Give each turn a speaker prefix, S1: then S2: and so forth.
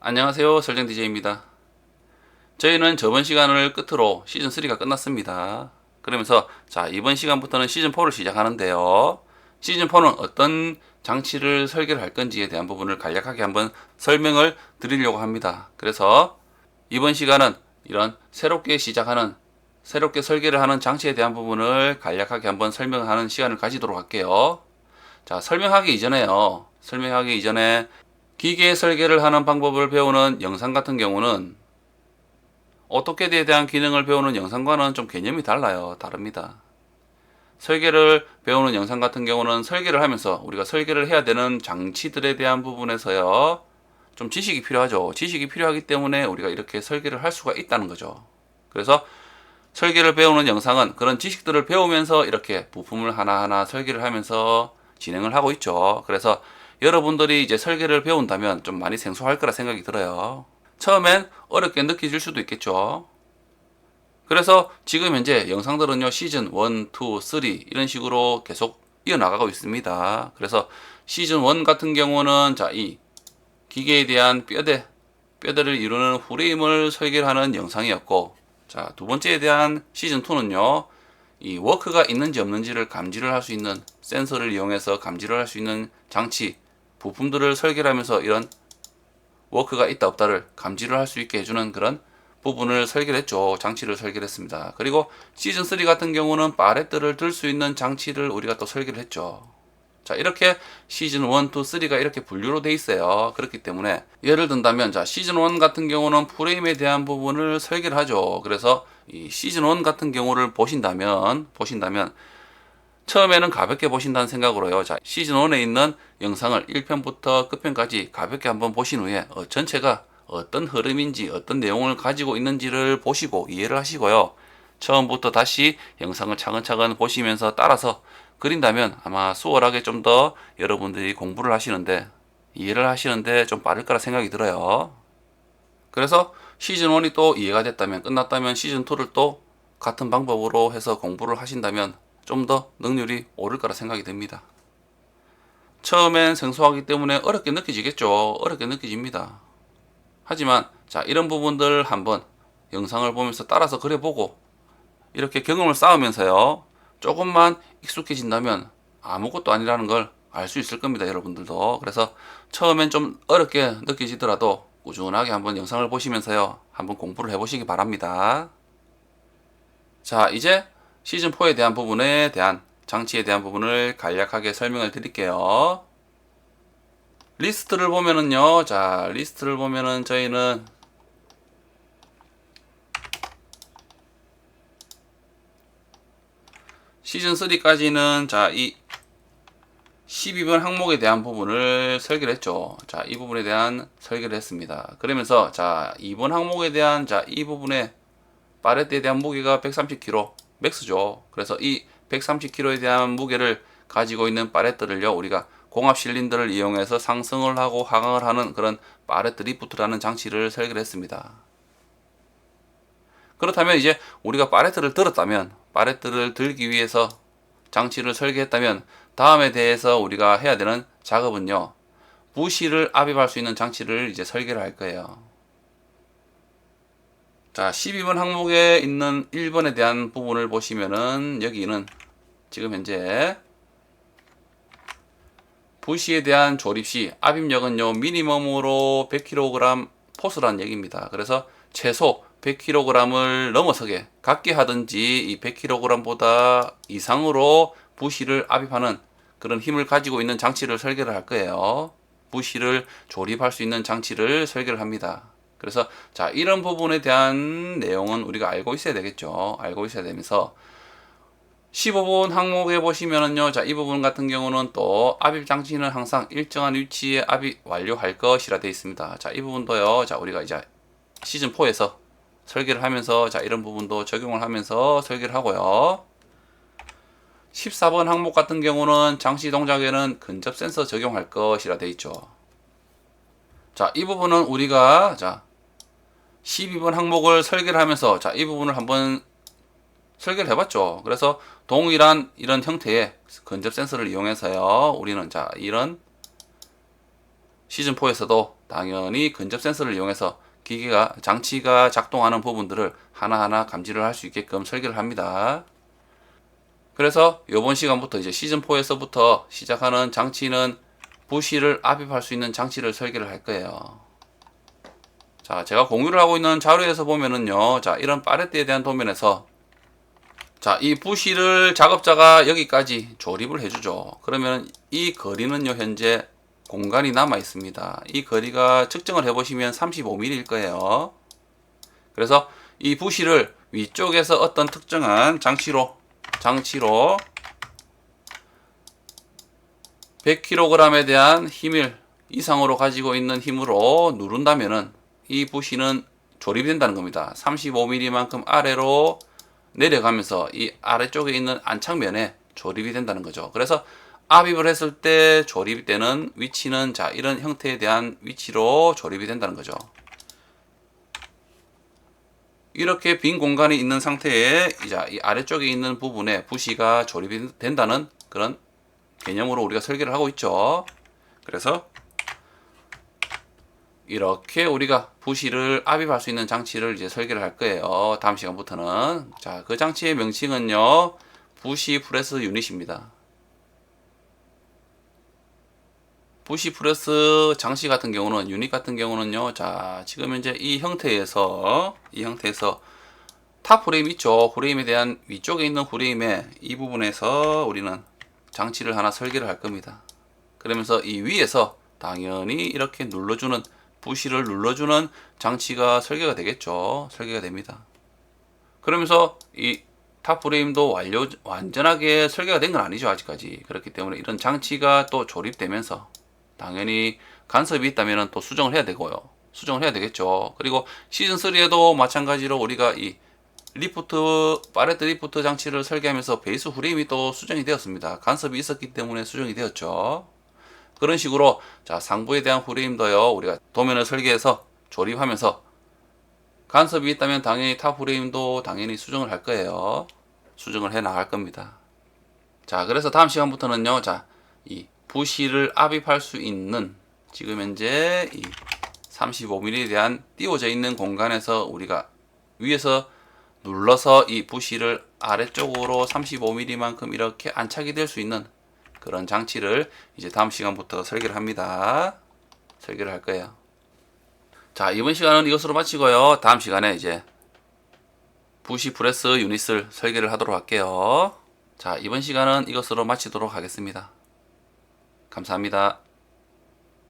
S1: 안녕하세요. 설정 DJ입니다. 저희는 저번 시간을 끝으로 시즌 3가 끝났습니다. 그러면서 자, 이번 시간부터는 시즌 4를 시작하는데요. 시즌 4는 어떤 장치를 설계를 할 건지에 대한 부분을 간략하게 한번 설명을 드리려고 합니다. 그래서 이번 시간은 이런 새롭게 설계를 하는 장치에 대한 부분을 간략하게 한번 설명하는 시간을 가지도록 할게요. 자, 설명하기 이전에 기계 설계를 하는 방법을 배우는 영상 같은 경우는 오토캐드에 대한 기능을 배우는 영상과는 좀 개념이 다릅니다. 설계를 배우는 영상 같은 경우는 설계를 하면서 우리가 설계를 해야 되는 장치들에 대한 부분에서요, 좀 지식이 필요하죠. 지식이 필요하기 때문에 우리가 이렇게 설계를 할 수가 있다는 거죠. 그래서 설계를 배우는 영상은 그런 지식들을 배우면서 이렇게 부품을 하나하나 설계를 하면서 진행을 하고 있죠. 그래서 여러분들이 이제 설계를 배운다면 좀 많이 생소할 거라 생각이 들어요. 처음엔 어렵게 느껴질 수도 있겠죠. 그래서 지금 현재 영상들은요, 시즌 1, 2, 3 이런 식으로 계속 이어나가고 있습니다. 그래서 시즌 1 같은 경우는 자, 이 기계에 대한 뼈대를 이루는 프레임을 설계하는 영상이었고, 자, 두 번째에 대한 시즌 2는요, 이 워크가 있는지 없는지를 감지를 할 수 있는 센서를 이용해서 감지를 할 수 있는 장치, 부품들을 설계를 하면서 이런 워크가 있다 없다를 감지를 할 수 있게 해주는 그런 부분을 설계를 했죠. 장치를 설계를 했습니다. 그리고 시즌 3 같은 경우는 바렛들을 들 수 있는 장치를 우리가 또 설계를 했죠. 자, 이렇게 시즌 1, 2, 3가 이렇게 분류로 돼 있어요. 그렇기 때문에 예를 든다면 자, 시즌 1 같은 경우는 프레임에 대한 부분을 설계를 하죠. 그래서 이 시즌 1 같은 경우를 보신다면 처음에는 가볍게 보신다는 생각으로요. 자, 시즌 1에 있는 영상을 1편부터 끝편까지 가볍게 한번 보신 후에 전체가 어떤 흐름인지 어떤 내용을 가지고 있는지를 보시고 이해를 하시고요. 처음부터 다시 영상을 차근차근 보시면서 따라서 그린다면 아마 수월하게 좀 더 여러분들이 공부를 하시는데 이해를 하시는데 좀 빠를 거라 생각이 들어요. 그래서 시즌 1이 또 이해가 됐다면 끝났다면 시즌 2를 또 같은 방법으로 해서 공부를 하신다면 좀 더 능률이 오를 거라 생각이 됩니다. 처음엔 생소하기 때문에 어렵게 느껴지겠죠. 어렵게 느껴집니다. 하지만 자, 이런 부분들 한번 영상을 보면서 따라서 그려보고 이렇게 경험을 쌓으면서요, 조금만 익숙해진다면 아무것도 아니라는 걸 알 수 있을 겁니다. 여러분들도. 그래서 처음엔 좀 어렵게 느껴지더라도 꾸준하게 한번 영상을 보시면서요, 한번 공부를 해보시기 바랍니다. 자, 이제 시즌4에 대한 부분에 대한 장치에 대한 부분을 간략하게 설명을 드릴게요. 리스트를 보면은요, 자, 리스트를 보면은 저희는 시즌 3까지는 자, 이 12번 항목에 대한 부분을 설계를 했죠. 자, 이 부분에 대한 설계를 했습니다. 그러면서 자, 2번 항목에 대한 자, 이 부분에 바렛대에 대한 무게가 130kg 맥스죠. 그래서 이 130kg에 대한 무게를 가지고 있는 바렛들을요, 우리가 공합 실린더를 이용해서 상승을 하고 하강을 하는 그런 바렛 드리프트라는 장치를 설계를 했습니다. 그렇다면 이제 우리가 바렛들을 들기 위해서 장치를 설계했다면 다음에 대해서 우리가 해야 되는 작업은요, 부시를 압입할 수 있는 장치를 이제 설계를 할 거예요. 자, 12번 항목에 있는 1번에 대한 부분을 보시면은 여기는 지금 현재 부시에 대한 조립 시 압입력은요, 미니멈으로 100kg 포스라는 얘기입니다. 그래서 최소 100kg을 넘어서게 갖게 하든지 이 100kg보다 이상으로 부시를 압입하는 그런 힘을 가지고 있는 장치를 설계를 할 거예요. 부시를 조립할 수 있는 장치를 설계를 합니다. 그래서 자, 이런 부분에 대한 내용은 우리가 알고 있어야 되겠죠. 알고 있어야 되면서 15번 항목에 보시면은요, 자, 이 부분 같은 경우는 또 압입 장치는 항상 일정한 위치에 압입 완료할 것이라 되어 있습니다. 자, 이 부분도요, 자, 우리가 이제 시즌 4에서 설계를 하면서 자, 이런 부분도 적용을 하면서 설계를 하고요. 14번 항목 같은 경우는 장치 동작에는 근접 센서 적용할 것이라 되어 있죠. 자, 이 부분은 우리가 자, 12번 항목을 설계를 하면서 자, 이 부분을 한번 설계를 해봤죠. 그래서 동일한 이런 형태의 근접 센서를 이용해서요, 우리는 자, 이런 시즌4에서도 당연히 근접 센서를 이용해서 장치가 작동하는 부분들을 하나하나 감지를 할 수 있게끔 설계를 합니다. 그래서 이번 시간부터 이제 시즌4에서부터 시작하는 장치는 부시를 압입할 수 있는 장치를 설계를 할 거예요. 자, 제가 공유를 하고 있는 자료에서 보면은요, 자, 이런 팔레트에 대한 도면에서 자, 이 부시를 작업자가 여기까지 조립을 해주죠. 그러면 이 거리는요, 현재 공간이 남아 있습니다. 이 거리가 측정을 해보시면 35mm일 거예요. 그래서 이 부시를 위쪽에서 어떤 특정한 장치로 100kg에 대한 힘을 이상으로 가지고 있는 힘으로 누른다면은 이 부시는 조립이 된다는 겁니다. 35mm만큼 아래로 내려가면서 이 아래쪽에 있는 안착면에 조립이 된다는 거죠. 그래서 압입을 했을 때 조립되는 위치는 자, 이런 형태에 대한 위치로 조립이 된다는 거죠. 이렇게 빈 공간이 있는 상태에 이제 이 아래쪽에 있는 부분에 부시가 조립이 된다는 그런 개념으로 우리가 설계를 하고 있죠. 그래서 이렇게 우리가 부시를 압입할 수 있는 장치를 이제 설계를 할 거예요. 다음 시간부터는. 자, 그 장치의 명칭은요, 부시 프레스 유닛입니다. 부시 프레스 장치 같은 경우는, 유닛 같은 경우는요, 자, 지금 현재 이 형태에서 탑 프레임 있죠. 프레임에 대한 위쪽에 있는 프레임에 이 부분에서 우리는 장치를 하나 설계를 할 겁니다. 그러면서 이 위에서 당연히 이렇게 눌러주는, 부시를 눌러주는 장치가 설계가 되겠죠. 설계가 됩니다. 그러면서 이 탑 프레임도 완전하게 설계가 된 건 아니죠. 아직까지. 그렇기 때문에 이런 장치가 또 조립되면서 당연히 간섭이 있다면 또 수정을 해야 되고요. 수정을 해야 되겠죠. 그리고 시즌3에도 마찬가지로 우리가 이 팔레트 리프트 장치를 설계하면서 베이스 프레임이 또 수정이 되었습니다. 간섭이 있었기 때문에 수정이 되었죠. 그런 식으로 자, 상부에 대한 프레임도요, 우리가 도면을 설계해서 조립하면서 간섭이 있다면 당연히 탑 프레임도 당연히 수정을 할 거예요. 수정을 해 나갈 겁니다. 자, 그래서 다음 시간부터는요, 자, 이 부시를 압입할 수 있는 지금 현재 이 35mm에 대한 띄워져 있는 공간에서 우리가 위에서 눌러서 이 부시를 아래쪽으로 35mm만큼 이렇게 안착이 될 수 있는 그런 장치를 이제 다음 시간부터 설계를 합니다. 설계를 할 거예요. 자, 이번 시간은 이것으로 마치고요. 다음 시간에 이제 부시 프레스 유닛을 설계를 하도록 할게요. 자, 이번 시간은 이것으로 마치도록 하겠습니다. 감사합니다.